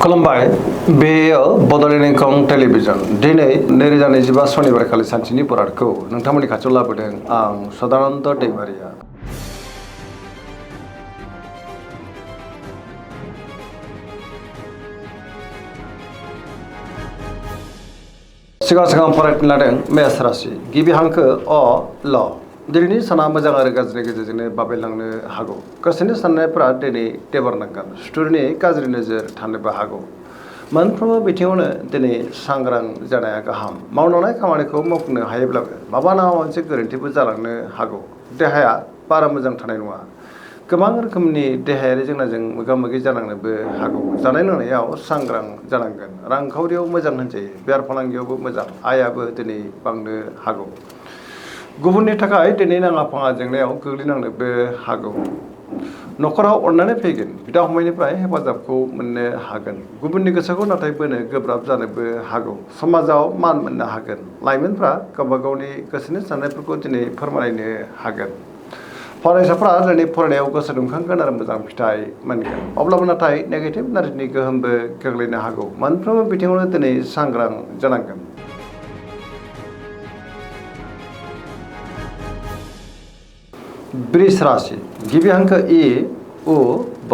खुलुमबाय बेयो बड'लेण्ड इंखं टेलिभिजन दिनै 2025 सनिबार खालि सानसेनि बरादखौ नोंथांमोननि खाथियाव लाबोदों आं सदानन्द दैमारिया। सिगां फरायनो लादों मेष राशि गिबि हांखो अ ल। दिनैनि साना मोजां आरो गाज्रिनि गेजेरजोंनो बाबेलांनो हागौ। गोसोनि साननायफोरा दिनै देबारनांगोन। सुथुरनि गाज्रि नोजोर थानोबो हागौ। मोनफ्रोमबो बिथिङावनो दिनै सांग्रां जानाया गाहाम। मावलांनाय खामानिखौ मावफुंनो हायोब्लाबो माबा नङा मोनसे गोरोन्थिबो जालांनो हागौ। देहाया बारा मोजां थानाय नङा। गोबां रोखोमनि देहायारि जेंनाजों मोगा मोगि जानांनोबो हागौ। जानाय लोंनायाव सांग्रां जानांगोन। रांखावरियाव मोजां होनजायो। बेफार फालांगियावबो मोजां। आयाबो दिनै बांनो हागौ। गुबुननि थाखाय दिनै नाङा फाङा जेंनायाव गोग्लैनांनोबो हागौ। न'खराव अननानै फैगोन। बिदा फंबायनिफ्राय हेफाजाबखौ मोननो हागोन। गुबुननि गोसोखौ नाथाय बोनो गोब्राब जानोबो हागौ। समाजाव मान मोननो हागोन। लाइमोनफ्रा गावबा गावनि गोसोनि साननायफोरखौ दिनै फोरमायनो हागोन। फरायसाफ्रा दिनै फरायनायाव गोसो दुंखांगोन आरो मोजां फिथाइ मोनगोन। अब्लाबो नाथाय नेगेटिभ एनार्जिनि गोहोमबो गोग्लैनो हागौ। मोनफ्रोमबो बिथिङावनो दिनै सांग्रां जानांगोन। वृष राशि गिबि हांखो इ उ ब।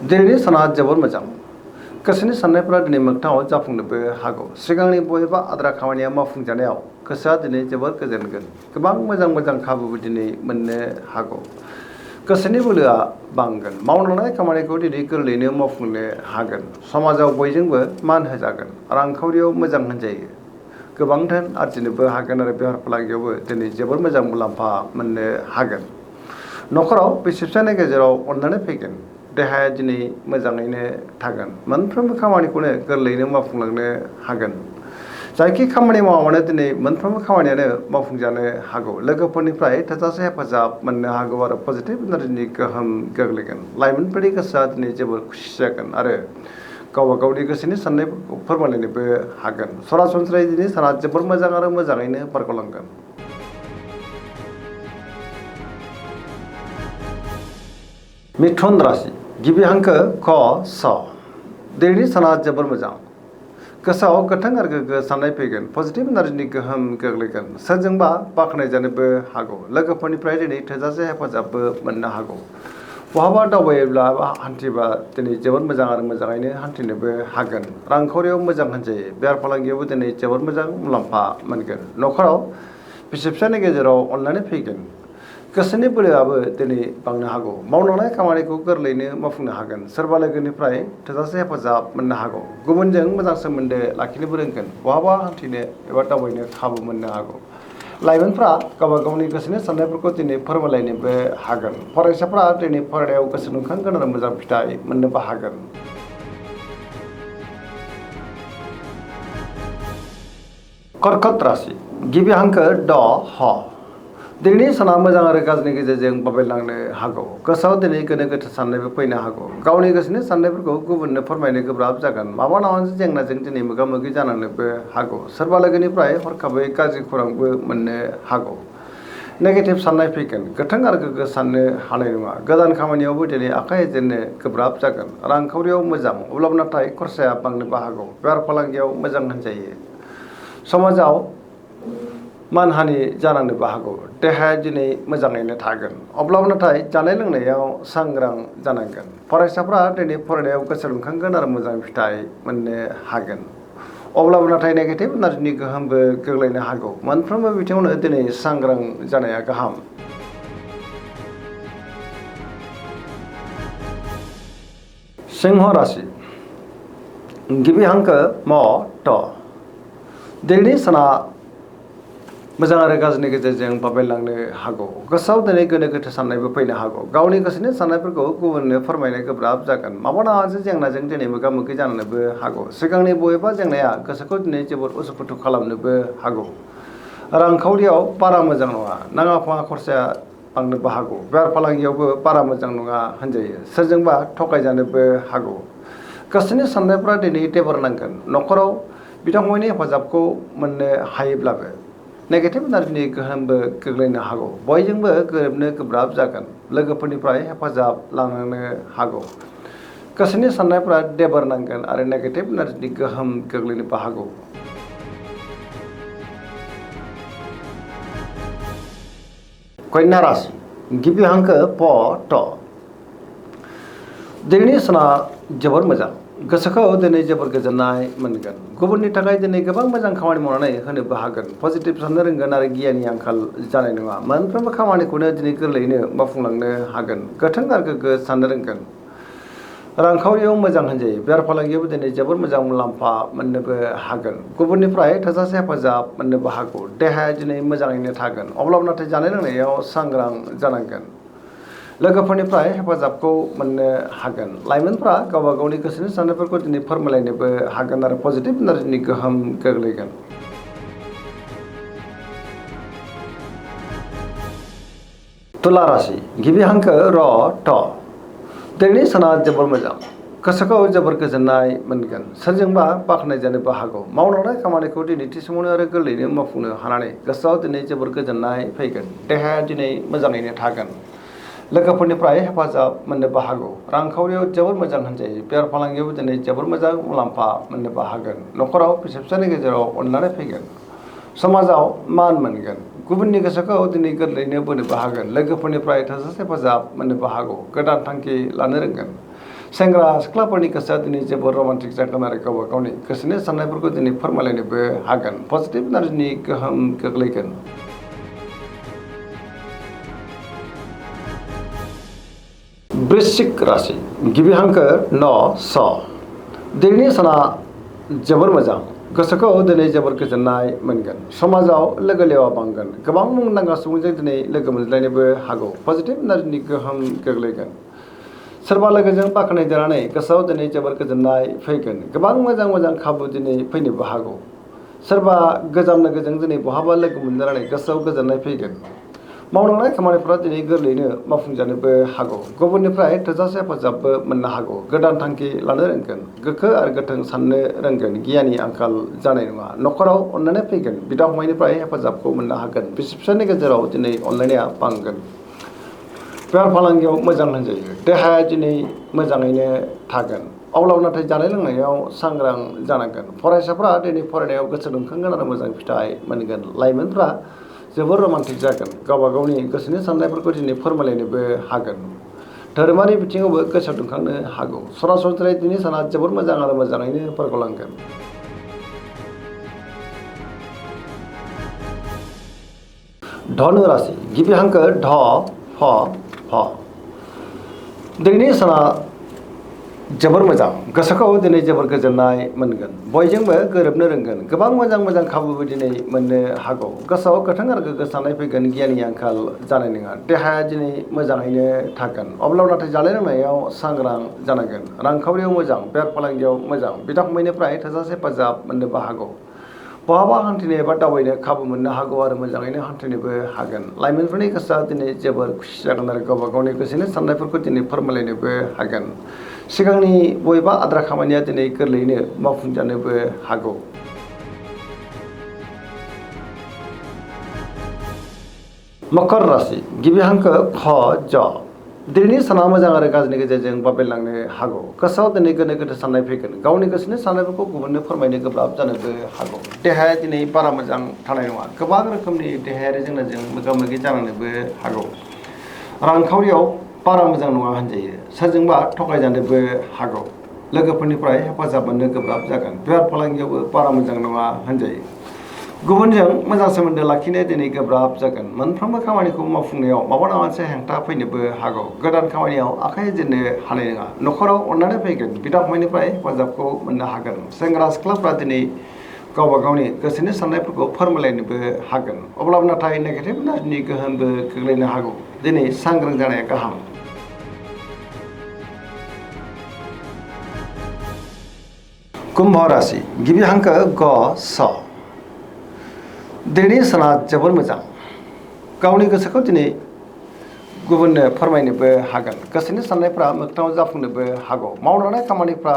दिनैनि साना जोबोर मोजां। गोसोनि साननायफोरा दिनै मोगथाङाव जाफुंनोबो हागौ। सिगांनि बबेबा आद्रा खामानिया मावफुंजानायाव गोसोआ दिनै जोबोर गोजोनगोन। गोबां मोजां खाबुबो दिनै मोननो हागौ। गोसोनि बोलोआ बांगोन। मावलांनाय खामानिखौ दिनै गोरलैयैनो मावफुंनो हागोन। समाजाव बयजोंबो मान होजागोन। रांखावरियाव मोजां होनजायो। गोबां धोन आरजिनोबो हागोन आरो बेफार फालांगियावबो दिनै जोबोर मोजां मुलाम्फा मोननो हागोन। न'खराव बिसि फिसायनि गेजेराव अननानै फैगोन। देहाया दिनै मोजाङैनो थागोन। मोनफ्रोमबो खामानिखौनो गोरलैयैनो मावफुंलांनो हागोन। जायखि खामानि मावा मानो दिनै मोनफ्रोमबो खामानियानो मावफुंजानो हागौ। लोगोफोरनिफ्राय थोजासे हेफाजाब मोननो हागौ आरो पजिटिभ एनार्जिनि गोहोम गोग्लैगोन। लाइमोनफोरनि गोसोआ दिनै जोबोर खुसि जागोन आरो गावबा गावनि गोसोनि साननायफोरखौ फोरमायलायनोबो हागोन। सरासनस्रायै दिनै साना जोबोर मोजां आरो मोजाङैनो बारग'लांगोन। मिथुन राशि गिबि हांखो क स। दिनैनि साना जोबोर मोजां। गोसोआव गोथों आरो गोग्गो साननाय फैगोन। पजिटिभ एनार्जिनि गोहोम गोग्लैगोन। सोरजोंबा बाख्नायजानोबो हागौ। लोगोफोरनिफ्राय दिनै थोजासे हेफाजाबबो मोननो हागौ। बहाबा दावबायोब्ला हान्थिबा दिनै जोबोर मोजां आरो मोजाङैनो हान्थिनोबो हागोन। रांखावरियाव मोजां होनजायो। बेफार फालांगियावबो दिनै जोबोर मोजां मुलाम्फा मोनगोन। न'खराव बिसि फिसायनि गेजेराव अननानै फैगोन। गोसोनि बोलोआबो दिनै बांनो हागौ। मावलांनाय खामानिखौ गोरलैयैनो मावफुंनो हागोन। सोरबा लोगोनिफ्राय थोजासे हेफाजाब मोननो हागौ। गुबुनजों मोजां सोमोन्दो लाखिनोबो रोंगोन। बहाबा हान्थिनो एबा दावबायनो खाबु मोननो हागौ। लाइमोनफ्रा गावबा गावनि गोसोनि साननायफोरखौ दिनै फोरमायलायनोबो हागोन। फरायसाफ्रा दिनै फरायनायाव गोसो दुंखांगोन आरो मोजां फिथाइ मोननोबो हागोन। कर्कट राशि गिबि हांखो ड ह। दिनैनि साना मोजां आरो गाज्रिनि गेजेरजों बाबेलांनो हागौ। गोसोआव दिनै गोनो गोथो साननायबो फैनो हागौ। गावनि गोसोनि साननायफोरखौ गुबुननो फोरमायनो गोब्राब जागोन। माबा नङा मोनसे जेंनाजों दिनै मोगा मोगि जानांनोबो हागौ। सोरबा लोगोनिफ्राय हरखाबै गाज्रि खौरांबो मोननो हागौ। नेगेटिभ साननाय फैगोन। गोथों आरो गोग्गो साननो हानाय नङा। गोदान खामानियावबो दिनै आखाइ होजेननो गोब्राब जागोन। रांखावरियाव मोजां। अब्लाबो नाथाय खरसाया बांनोबो हागौ। बेफार फालांगियाव मोजां होनजायो। समाजाव मानहानि जानांनोबो हागौ। देहाया दिनै मोजाङैनो थागोन। अब्लाबो नाथाय जानाय लोंनायाव सांग्रां जानांगोन। फरायसाफ्रा दिनै फरायनायाव गोसो दुंखांगोन आरो मोजां फिथाइ मोननो हागोन। अब्लाबो नाथाय नेगेटिभ एनार्जिनि गोहोमबो गोग्लैनो हागौ। मोनफ्रोमबो बिथिङावनो दिनै सांग्रां जानाया गाहाम। सिंह राशि गिबि हांखो म ट। दिनैनि साना मोजां आरो गाज्रिनि गेजेरजों बाबेलांनो हागौ। गोसोआव दिनै गोनो गोथो साननायबो फैनो हागौ। गावनि गोसोनि साननायफोरखौ गुबुननो फोरमायनो गोब्राब जागोन। माबा नङा मोनसे जेंनाजों दिनै मोगा मोगि जानोबो हागौ। सिगांनि बबेबा जेंनाया गोसोखौ दिनै जोबोर उसुखुथु खालामनोबो हागौ। रांखावरियाव बारा मोजां नङा। नाङा फाङा खरसाया बांनोबो हागौ। बेफार फालांगियावबो बारा मोजां नङा होनजायो। सोरजोंबा थगायजानोबो हागौ। गोसोनि साननायफ्रा दिनै देबारनांगोन। न'खराव बिदा फंबायनि हेफाजाबखौ मोननो हायोब्लाबो नेगेटिभ एनार्जिनि गोहोमबो गोग्लैनो हागौ। बयजोंबो गोरोबनो गोब्राब जागोन। लोगोफोरनिफ्राय हेफाजाब लानो हागौ। गोसोनि साननायफोरा देबार नांगोन आरो नेगेटिभ एनार्जिनि गोहोम गोग्लैनोबो हागौ। कन्या राशि गिबि हांखो प ट। दिनैनि साना जोबोर मोजां। गोसोखौ दिनै जोबोर गोजोननाय मोनगोन। गुबुननि थाखाय दिनै गोबां मोजां खामानि मावनानै होनोबो हागोन। पजिटिभ साननो रोंगोन आरो गियाननि आंखाल जानाय नङा। मोनफ्रोमबो खामानिखौनो दिनै गोरलैयैनो मावफुंलांनो हागोन। गोथों आरो गोग्गो साननो रोंगोन। रांखावरियाव मोजां होनजायो। बेफार फालांगियावबो दिनै जोबोर मोजां मुलाम्फा मोननोबो हागोन। गुबुननिफ्राय थोजासे हेफाजाब मोननोबो हागौ। देहाया दिनै मोजाङैनो थागोन। अब्लाबो नाथाय जानाय लोंनायाव सांग्रां जानांगोन। लोगोफोरनिफ्राय हेफाजाबखौ मोननो हागोन। लाइमोनफ्रा गावबा गावनि गोसोनि साननायफोरखौ दिनै फोरमायलायनोबो हागोन आरो पजिटिभ एनार्जिनि गोहोम गोग्लैगोन। तुला राशि गिबि हांखो र ट। दिनैनि साना जोबोर मोजां। गोसोखौ जोबोर गोजोननाय मोनगोन। सोरजोंबा बाख्नाय जानोबो हागौ। मावलांनाय खामानिखौ दिनै थि समावनो आरो गोरलैयैनो मावफुंनो हानानै गोसोआव दिनै जोबोर गोजोननाय फैगोन। देहाया दिनै मोजाङैनो थागोन। लोगोफोरनिफ्राय हेफाजाब मोननोबो हागौ। रांखावरियाव जोबोर मोजां होनजायो। बेफार फालांगियावबो दिनै जोबोर मोजां मुलाम्फा मोननोबो हागोन। न'खराव बिसि फिसायनि गेजेराव अनलायनाय फैगोन। समाजाव मान मोनगोन। गुबुननि गोसोखौ दिनै गोरलैयैनो बोनोबो हागोन। लोगोफोरनिफ्राय थोजासे हेफाजाब मोननोबो हागौ। गोदान थांखि लानो रोंगोन। सेंग्रा सिख्लाफोरनि गोसोआ दिनै जोबोर रमान्टिक जागोन आरो गावबा गावनि गोसोनि साननायफोरखौ दिनै फोरमायलायनोबो हागोन। पजिटिभ एनार्जिनि गोहोम गोग्लैगोन। वृश्चिक राशि गिबि हांखो न स। दिनैनि साना जोबोर मोजां। गोसोखौ दिनै जोबोर गोजोननाय मोनगोन। समाजाव लोगो लेवा बांगोन। गोबां मुंदांखा सुबुंजों दिनै लोगो मोनज्लायनोबो हागौ। पजिटिभ एनार्जिनि गोहोम गोग्लैगोन। सोरबा लोगोजों बाख्नायजानानै गोसोआव दिनै जोबोर गोजोननाय फैगोन। गोबां मोजां मोजां खाबु दिनै फैनोबो हागौ। सोरबा गोजाम लोगोजों दिनै बहाबा लोगो मोनजानानै गोसोआव गोजोननाय फैगोन। मावलांनाय खामानिफोरा दिनै गोरलैयैनो मावफुंजानोबो हागौ। गुबुननिफ्राय थोजासे हेफाजाबबो मोननो हागौ। गोदान थांखि लानो रोंगोन। गोख्रो आरो गोथों साननो रोंगोन। गियाननि आंखाल जानाय नङा। न'खराव अनलायनाय फैगोन। बिदा फंबायनिफ्राय हेफाजाबखौ मोननो हागोन। बिसि फिसायनि गेजेराव दिनै अनलायनाया बांगोन। बेफार फालांगियाव मोजां होनजायो। देहाया दिनै मोजाङैनो थागोन। अब्लाबो नाथाय जानाय लोंनायाव सांग्रां जानांगोन। फरायसाफ्रा दिनै फरायनायाव गोसो दुंखांगोन आरो मोजां फिथाइ मोनगोन। लाइमोनफ्रा जोबोर रमान्टिक जागोन। गावबा गावनि गोसोनि साननायफोरखौ दिनै फोरमायलायनोबो हागोन। धोरोमारि बिथिङावबो गोसो दुंखांनो हागौ। सरासनस्रायै दिनै साना जोबोर मोजां आरो मोजाङैनो बारग'लांगोन। धनु राशि गिबि हांखो ढ फ फ। दिनैनि साना जोबोर मोजां। गोसोखौ दिनै जोबोर गोजोननाय मोनगोन। बयजोंबो गोरोबनो रोंगोन। गोबां मोजां मोजां खाबुबो दिनै मोननो हागौ। गोसोआव गोथों आरो गोग्गो साननाय फैगोन। गियाननि आंखाल जानाय नङा। देहाया दिनै मोजाङैनो थागोन। अब्लाबो नाथाय जानाय लोंनायाव सांग्रां जानांगोन। रांखावरियाव मोजां। बेफार फालांगियाव मोजां। बिदा फंबायनिफ्राय थोजासे हेफाजाब मोननोबो हागौ। बहाबा हान्थिनो एबा दावबायनो खाबु मोननो हागौ आरो मोजाङैनो हान्थिनोबो हागोन। लाइमोनफोरनि गोसोआ दिनै जोबोर खुसि जागोन आरो गावबा गावनि गोसोनि साननायफोरखौ दिनै फोरमायलायनोबो हागोन। सिगांनि बबेबा आद्रा खामानिया दिनै गोरलैयैनो मावफुंजानोबो हागौ। मकर राशि गिबि हांखो ख ज। दिनैनि साना मोजां आरो गाज्रिनि गेजेरजों बाबेनलांनो हागौ। गोसोआव दिनै गोनो गोथो साननाय फैगोन। गावनि गोसोनि साननायफोरखौ गुबुननो फोरमायनो गोब्राब जानोबो हागौ। देहाया दिनै बारा मोजां थानाय नङा। गोबां रोखोमनि देहायारि जेंनाजों मोगा मोगि जानांनोबो हागौ। रांखावरियाव बारा मोजां नङा होनजायो। सोरजोंबा थगायजानोबो हागौ। लोगोफोरनिफ्राय हेफाजाब मोननो गोब्राब जागोन। बेफार फालांगियावबो बारा मोजां नङा होनजायो। गुबुनजों मोजां सोमोन्दो लाखिनो दिनै गोब्राब जागोन। मोनफ्रोमबो खामानिखौ मावफुंनायाव माबा नङा मोनसे हेंथा फैनोबो हागौ। गोदान खामानियाव आखाइ होजेननो हानाय नङा। न'खराव अननानै फैगोन। बिदा फंबायनिफ्राय हेफाजाबखौ मोननो हागोन। सेंग्रा सिख्लाफ्रा दिनै गावबा गावनि गोसोनि साननायफोरखौ फोरमायलायनोबो हागोन। अब्लाबो नाथाय नेगेटिभ एनार्जिनि गोहोमबो गोग्लैनो हागौ। दिनै सांग्रां जानाया गाहाम। कुम्भ राशि गिबि हांखो ग स। दिनैनि साना जोबोर मोजां। गावनि गोसोखौ दिनै गुबुननो फोरमायनोबो हागोन। गोसोनि साननायफ्रा मोगथाङाव जाफुंनोबो हागौ। मावलांनाय खामानिफ्रा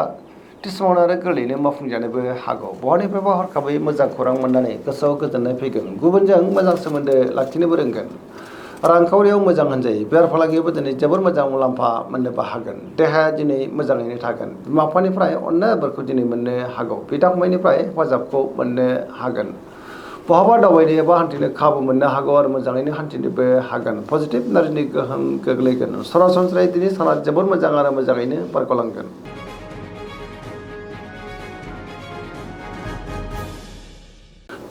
थि समावनो आरो गोरलैयैनो मावफुंजानोबो हागौ। बहानिफ्रायबा हरखाबै मोजां खौरां मोननानै गोसोआव गोजोननाय फैगोन। गुबुनजों मोजां सोमोन्दो लाखिनोबो रोंगोन। रांखावरियाव मोजां होनजायो बेफार फालांगियावबो दिनै जोबोर मोजां मुलाम्फा मोननोबो हागोन देहाया दिनै मोजाङैनो थागोन बिमा बिफानिफ्राय अननायफोरखौ दिनै मोननो हागौ बिदा फंबायनिफ्राय हेफाजाबखौ मोननो हागोन बहाबा दावबायनो एबा हान्थिनो खाबु मोननो हागौ आरो मोजाङैनो हान्थिनोबो हागोन पजिटिभ एनार्जिनि गोहोम गोग्लैगोन सरासनस्रायै दिनै साना जोबोर मोजां आरो मोजाङैनो बारग'लांगोन।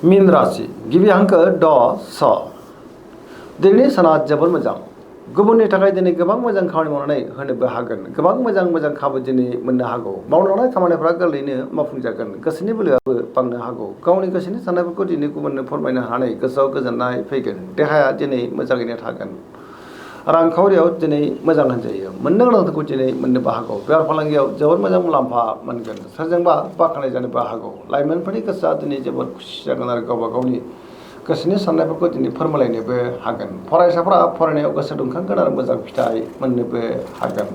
मीन राशि गिबि हांखो ड स दिनैनि साना जोबोर मोजां गुबुननि थाखाय दिनै गोबां मोजां खामानि मावनानै होनोबो हागोन गोबां मोजां खाबु दिनै मोननो हागौ मावनो लानाय खामानिफोरा गोरलैयैनो मावफुंजागोन गोसोनि बोलोआबो बांनो हागौ गावनि गोसोनि साननायफोरखौ दिनै गुबुननो फोरमायनो हानानै गोसोआव गोजोननाय फैगोन देहाया दिनै मोजाङैनो थागोन रांखावरियाव दिनै मोजां होनजायो मोननो गोनांखौ दिनै मोननोबो हागौ बेफार फालांगियाव जोबोर मोजां मुलाम्फा मोनगोन सोरजोंबा बाख्नाय जानोबो हागौ लाइमोनफोरनि गोसोआ दिनै जोबोर खुसि जागोन आरो गावबा गावनि गोसोनि साननायफोरखौ दिनै फोरमायलायनोबो हागोन फरायसाफोरा फरायनायाव गोसो दुंखांगोन आरो मोजां फिथाइ मोननोबो हागोन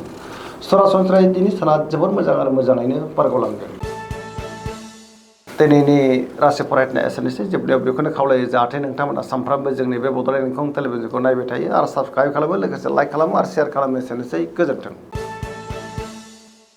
सरासनस्रायै दिनै साना जोबोर मोजां आरो मोजाङैनो बारग'लांगोन। दिनैनि राशि फरायनाया एसेनोसै जोबनायाव बेखौनो खावलायो जाहाथे नोंथांमोना सानफ्रामबो जोंनि बे बड'लेण्ड इंखं टेलिभिजनखौ नायबाय थायो आरो साबस्क्राइब खालामो लोगोसे लाइक खालामो आरो शेयार खालामो एसेनोसै गोजोन्थों।